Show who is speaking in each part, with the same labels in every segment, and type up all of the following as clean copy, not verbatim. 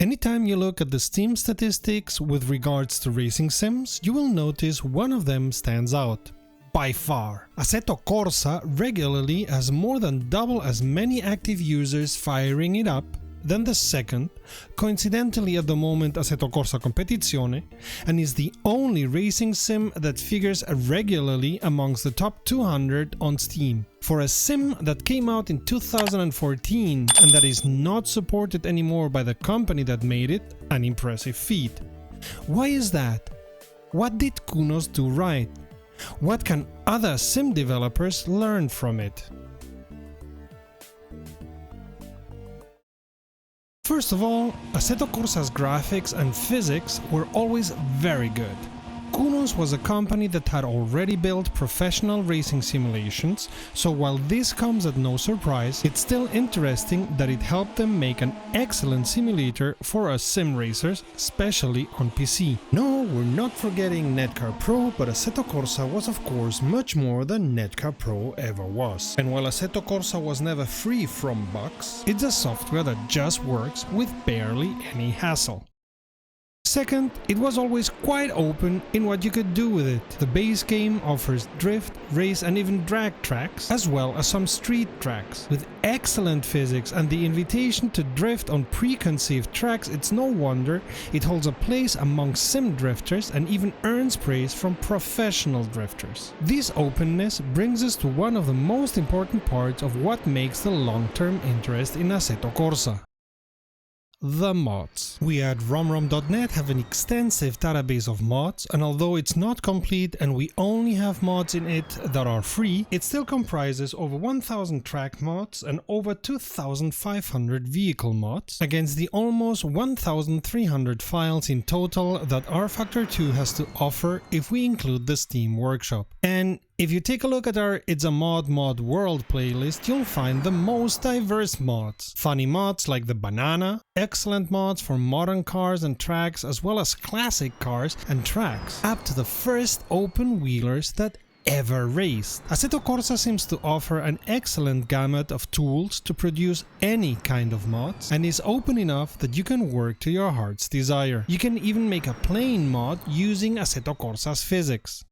Speaker 1: Anytime you look at the Steam statistics with regards to racing sims, you will notice one of them stands out. By far, Assetto Corsa regularly has more than double as many active users firing it up than the second, coincidentally at the moment Assetto Corsa Competizione, and is the only racing sim that figures regularly amongst the top 200 on Steam. For a sim that came out in 2014 and that is not supported anymore by the company that made it, an impressive feat. Why is that? What did Kunos do right? What can other sim developers learn from it? First of all, Assetto Corsa's graphics and physics were always very good. Kunos was a company that had already built professional racing simulations, so while this comes at no surprise, it's still interesting that it helped them make an excellent simulator for us sim racers, especially on PC. No, we're not forgetting Netcar Pro, but Assetto Corsa was of course much more than Netcar Pro ever was. And while Assetto Corsa was never free from bugs, it's a software that just works with barely any hassle. Second, it was always quite open in what you could do with it. The base game offers drift, race and even drag tracks, as well as some street tracks. With excellent physics and the invitation to drift on preconceived tracks, it's no wonder it holds a place among sim drifters and even earns praise from professional drifters. This openness brings us to one of the most important parts of what makes the long-term interest in Assetto Corsa. The mods. We at romrom.net have an extensive database of mods, and although it's not complete and we only have mods in it that are free, it still comprises over 1000 track mods and over 2500 vehicle mods, against the almost 1300 files in total that rFactor 2 has to offer if we include the Steam Workshop. And if you take a look at our It's a Mod World playlist, you'll find the most diverse mods. Funny mods like the banana, excellent mods for modern cars and tracks as well as classic cars and tracks, up to the first open-wheelers that ever raced. Assetto Corsa seems to offer an excellent gamut of tools to produce any kind of mods and is open enough that you can work to your heart's desire. You can even make a plain mod using Assetto Corsa's physics.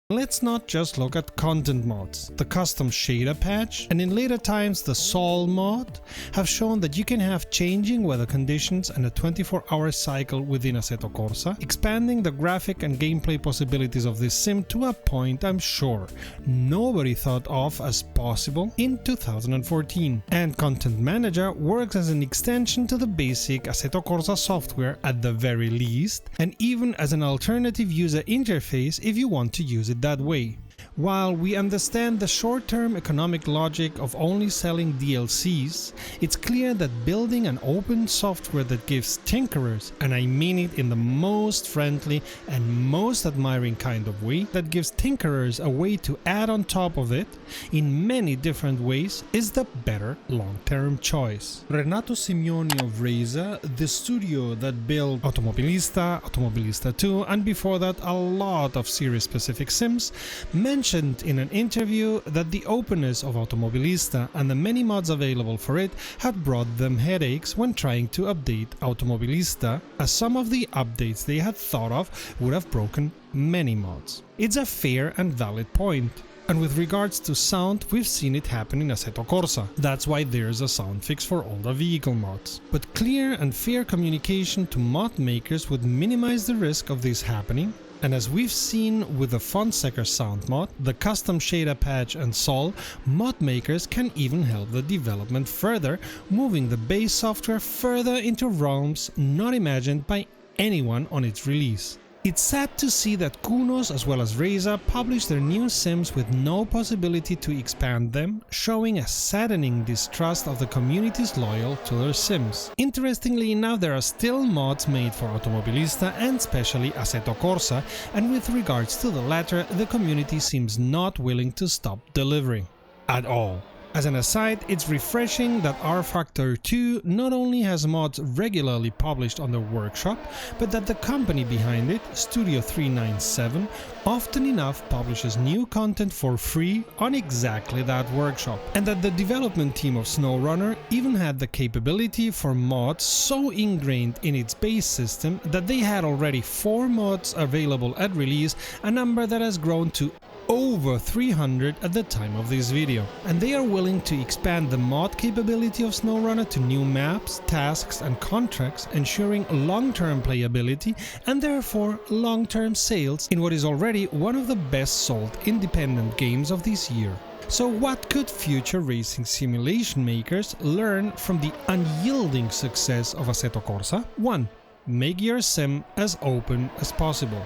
Speaker 1: Let's not just look at content mods. The custom shader patch and in later times the Sol mod have shown that you can have changing weather conditions and a 24-hour cycle within Assetto Corsa, expanding the graphic and gameplay possibilities of this sim to a point I'm sure nobody thought of as possible in 2014. And Content Manager works as an extension to the basic Assetto Corsa software at the very least, and even as an alternative user interface if you want to use it that way. While we understand the short-term economic logic of only selling DLCs, it's clear that building an open software that gives tinkerers, and I mean it in the most friendly and most admiring kind of way, that gives tinkerers a way to add on top of it in many different ways, is the better long-term choice. Renato Simeoni of Razer, the studio that built Automobilista, Automobilista 2, and before that a lot of series-specific sims, mentioned in an interview that the openness of Automobilista and the many mods available for it had brought them headaches when trying to update Automobilista, as some of the updates they had thought of would have broken many mods. It's a fair and valid point. And with regards to sound, we've seen it happen in Assetto Corsa. That's why there's a sound fix for all the vehicle mods. But clear and fair communication to mod makers would minimize the risk of this happening. And as we've seen with the Fonseca sound mod, the custom shader patch and Sol, mod makers can even help the development further, moving the base software further into realms not imagined by anyone on its release. It's sad to see that Kunos as well as Razer publish their new sims with no possibility to expand them, showing a saddening distrust of the communities loyal to their sims. Interestingly enough, there are still mods made for Automobilista and especially Assetto Corsa, and with regards to the latter, the community seems not willing to stop delivering. At all. As an aside, it's refreshing that R-Factor 2 not only has mods regularly published on their workshop, but that the company behind it, Studio 397, often enough publishes new content for free on exactly that workshop. And that the development team of SnowRunner even had the capability for mods so ingrained in its base system that they had already 4 mods available at release, a number that has grown to over 300 at the time of this video. And they are willing to expand the mod capability of SnowRunner to new maps, tasks and contracts, ensuring long-term playability and therefore long-term sales in what is already one of the best sold independent games of this year. So what could future racing simulation makers learn from the unyielding success of Assetto Corsa? 1. Make your sim as open as possible.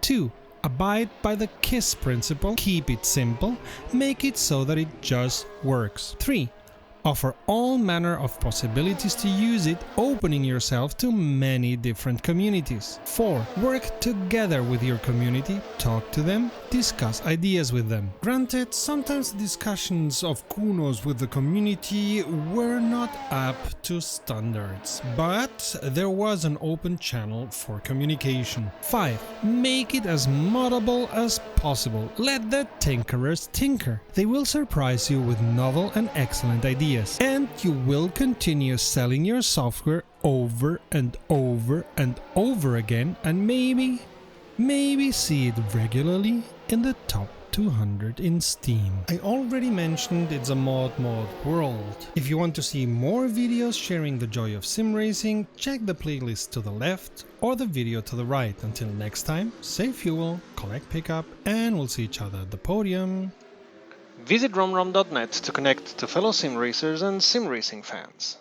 Speaker 1: 2. Abide by the KISS principle, keep it simple, make it so that it just works. 3. Offer all manner of possibilities to use it, opening yourself to many different communities. 4. Work together with your community, talk to them, discuss ideas with them. Granted, sometimes the discussions of Kunos with the community were not up to standards, but there was an open channel for communication. 5. Make it as moddable as possible. Let the tinkerers tinker. They will surprise you with novel and excellent ideas. And you will continue selling your software over and over and over again, and maybe see it regularly in the top 200 in Steam. I already mentioned it's a mod world. If you want to see more videos sharing the joy of sim racing, check the playlist to the left or the video to the right. Until next time, save fuel, collect pickup, and we'll see each other at the podium.
Speaker 2: Visit romrom.net to connect to fellow sim racers and sim racing fans.